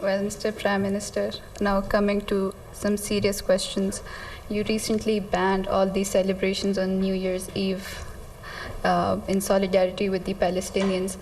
Well, Mr. Prime Minister, now coming to some serious questions. You recently banned all these celebrations on New Year's Eve in solidarity with the Palestinians.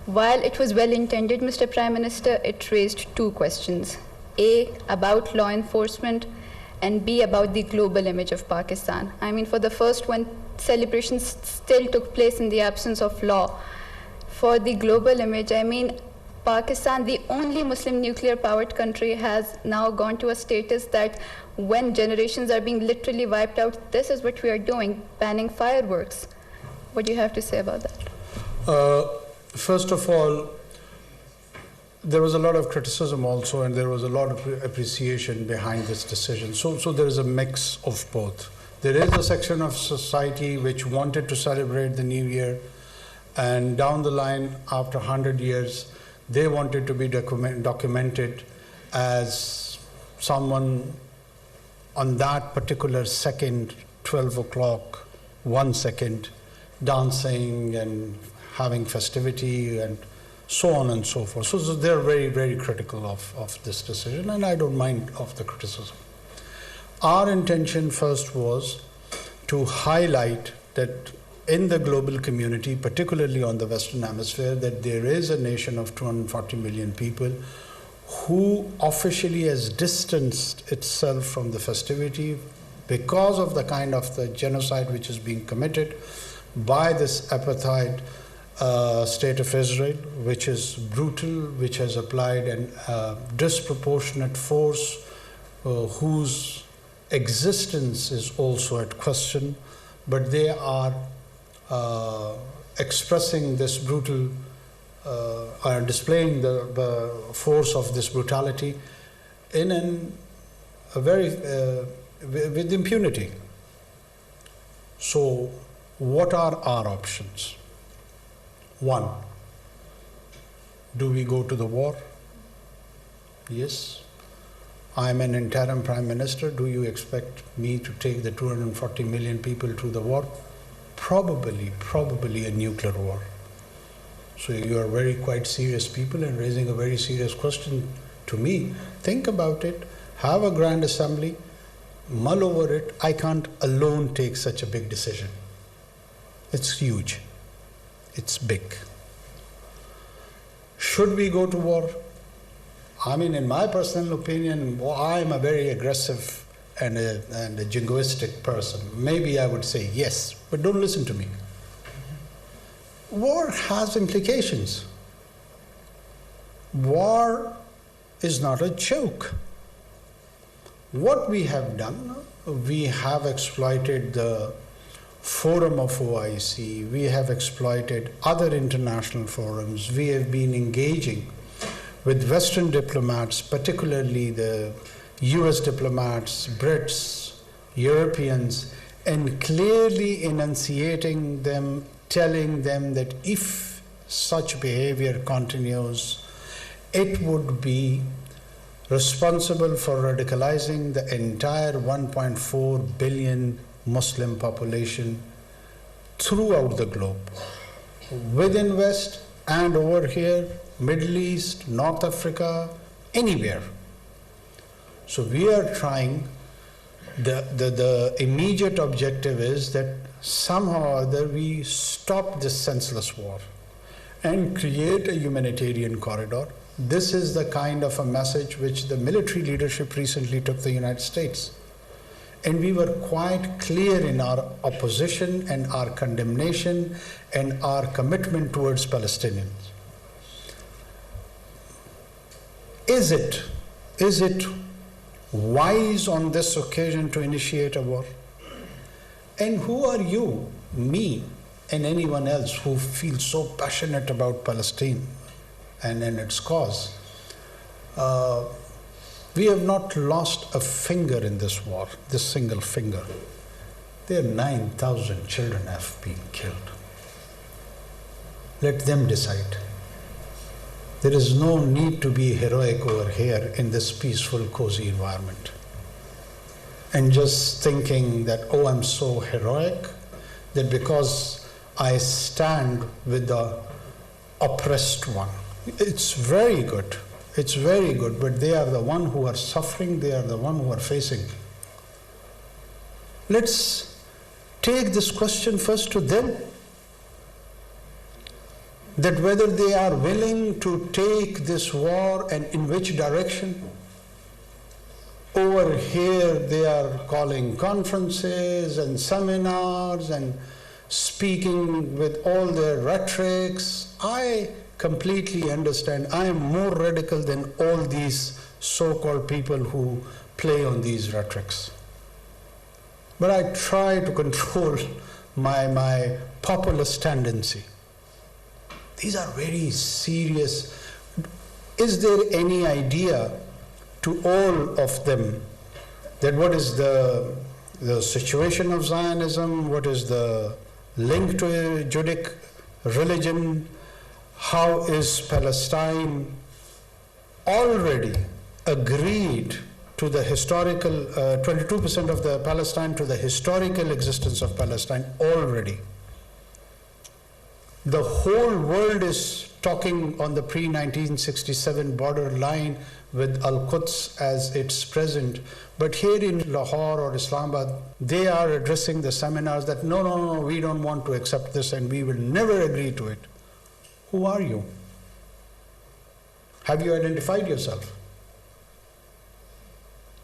While it was well intended, Mr. Prime Minister, it raised two questions. A, about law enforcement, and B, about the global image of Pakistan. I mean, for the first one, celebrations still took place in the absence of law. For the global image, I mean, Pakistan, the only Muslim nuclear-powered country, has now gone to a status that when generations are being literally wiped out, this is what we are doing, banning fireworks. What do you have to say about that? First of all, there was a lot of criticism also, and there was a lot of appreciation behind this decision. So there is a mix of both. There is a section of society which wanted to celebrate the New Year, and down the line, after 100 years, they wanted to be documented as someone on that particular second, 12 o'clock, 1 second, dancing and having festivity and so on and so forth. So they're very, very critical of this decision, and I don't mind of the criticism. Our intention first was to highlight that in the global community, particularly on the Western Hemisphere, that there is a nation of 240 million people who officially has distanced itself from the festivity because of the kind of the genocide which is being committed by this apartheid state of Israel, which is brutal, which has applied a disproportionate force, whose existence is also at question, but they are expressing this brutal, are displaying the force of this brutality in a very, with impunity. So what are our options? One, do we go to the war? Yes. I'm an interim prime minister. Do you expect me to take the 240 million people to the war? Probably a nuclear war. So you are very quite serious people and raising a very serious question to me. Think about it, have a grand assembly, mull over it. I can't alone take such a big decision. It's huge. It's big. Should we go to war? I mean, in my personal opinion, I'm a very aggressive and a jingoistic person. Maybe I would say yes, but don't listen to me. War has implications. War is not a joke. What we have done, we have exploited the forum of OIC, we have exploited other international forums, we have been engaging with Western diplomats, particularly the US diplomats, Brits, Europeans, and clearly enunciating them, telling them that if such behavior continues, it would be responsible for radicalizing the entire 1.4 billion Muslim population throughout the globe, within West and over here, Middle East, North Africa, anywhere. So we are trying, the immediate objective is that somehow or other we stop this senseless war and create a humanitarian corridor. This is the kind of a message which the military leadership recently took the United States. And we were quite clear in our opposition and our condemnation and our commitment towards Palestinians. Is it wise on this occasion to initiate a war? And who are you, me, and anyone else who feels so passionate about Palestine and its cause? We have not lost a finger in this war, this single finger. There are 9,000 children have been killed. Let them decide. There is no need to be heroic over here in this peaceful, cozy environment. And just thinking that, oh, I'm so heroic, that because I stand with the oppressed one. It's very good. It's very good, but they are the one who are suffering, they are the one who are facing. Let's take this question first to them, that whether they are willing to take this war and in which direction. Over here they are calling conferences and seminars and speaking with all their rhetorics. I completely understand. I am more radical than all these so-called people who play on these rhetorics. But I try to control my populist tendency. These are very serious. Is there any idea to all of them that what is the situation of Zionism, what is the link to a Judaic religion, how is Palestine already agreed to the historical, 22% of the Palestine to the historical existence of Palestine already. The whole world is talking on the pre-1967 border line with Al-Quds as its present. But here in Lahore or Islamabad, they are addressing the seminars that no, we don't want to accept this and we will never agree to it. Who are you? Have you identified yourself?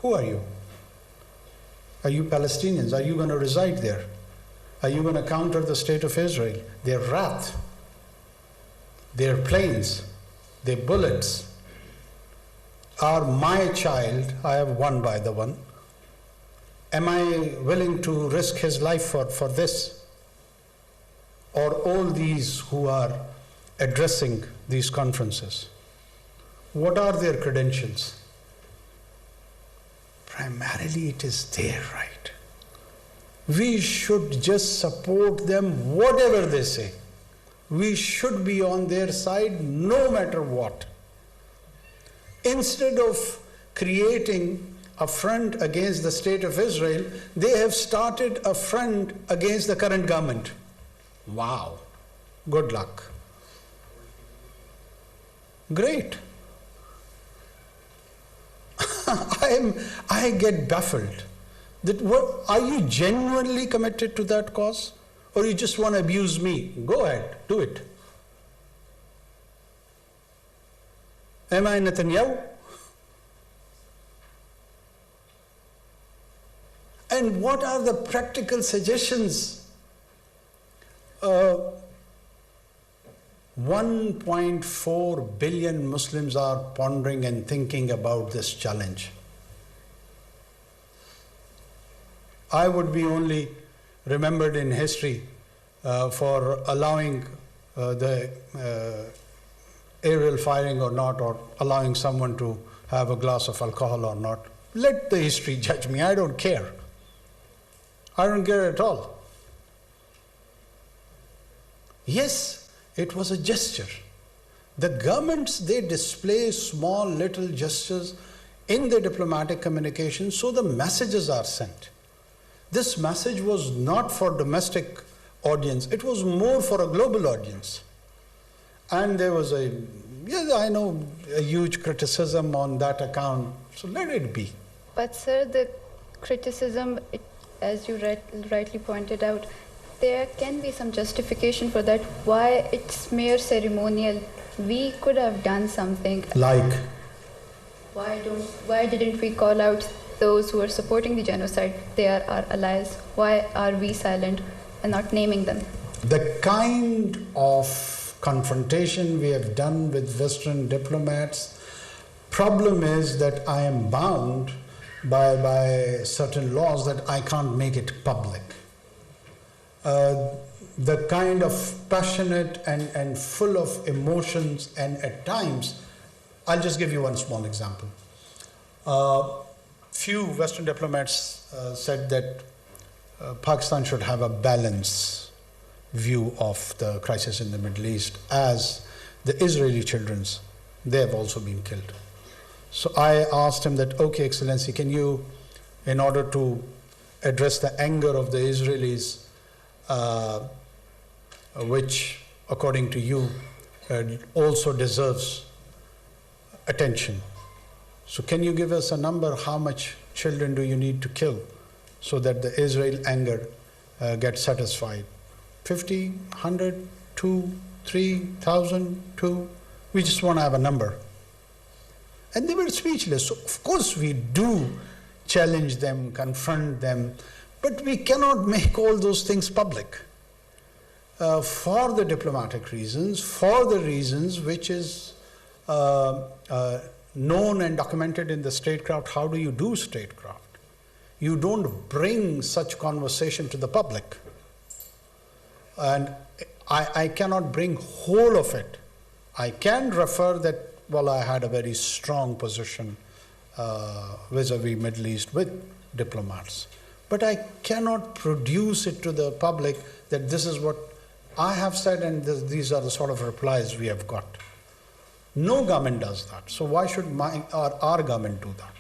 Who are you? Are you Palestinians? Are you going to reside there? Are you going to counter the state of Israel? Their Raat, their planes, their bullets are my child. I have one by the one. Am I willing to risk his life for this? Or all these who are addressing these conferences? What are their credentials? Primarily it is their right. We should just support them whatever they say. We should be on their side no matter what. Instead of creating a front against the state of Israel, they have started a front against the current government. Wow. Good luck. Great. I get baffled. Are you genuinely committed to that cause? Or you just want to abuse me? Go ahead, do it. Am I Netanyahu? And what are the practical suggestions? 1.4 billion Muslims are pondering and thinking about this challenge. I would be only remembered in history for allowing the aerial firing or not, or allowing someone to have a glass of alcohol or not. Let the history judge me. I don't care. I don't care at all. Yes, it was a gesture. The governments, they display small little gestures in their diplomatic communication, so the messages are sent. This message was not for domestic audience, it was more for a global audience. And there was a huge criticism on that account, so let it be. But sir, the criticism, as you rightly pointed out, there can be some justification for that. Why it's mere ceremonial? We could have done something. Like? Why didn't we call out those who are supporting the genocide? They are our allies. Why are we silent and not naming them? The kind of confrontation we have done with Western diplomats, problem is that I am bound by certain laws that I can't make it public. The kind of passionate and full of emotions, and at times, I'll just give you one small example. Few Western diplomats said that Pakistan should have a balanced view of the crisis in the Middle East, as the Israeli children, they have also been killed. So I asked him that, okay, Excellency, can you, in order to address the anger of the Israelis, which according to you also deserves attention. So can you give us a number? How much children do you need to kill so that the Israel anger gets satisfied? 50, 100, 2, 3,000, 2? We just want to have a number. And they were speechless. So of course we do challenge them, confront them, but we cannot make all those things public. For the diplomatic reasons, for the reasons which is known and documented in the statecraft. How do you do statecraft? You don't bring such conversation to the public. And I cannot bring whole of it. I can refer that, well, I had a very strong position vis-a-vis Middle East with diplomats. But I cannot produce it to the public that this is what I have said and these are the sort of replies we have got. No government does that. So why should our government do that?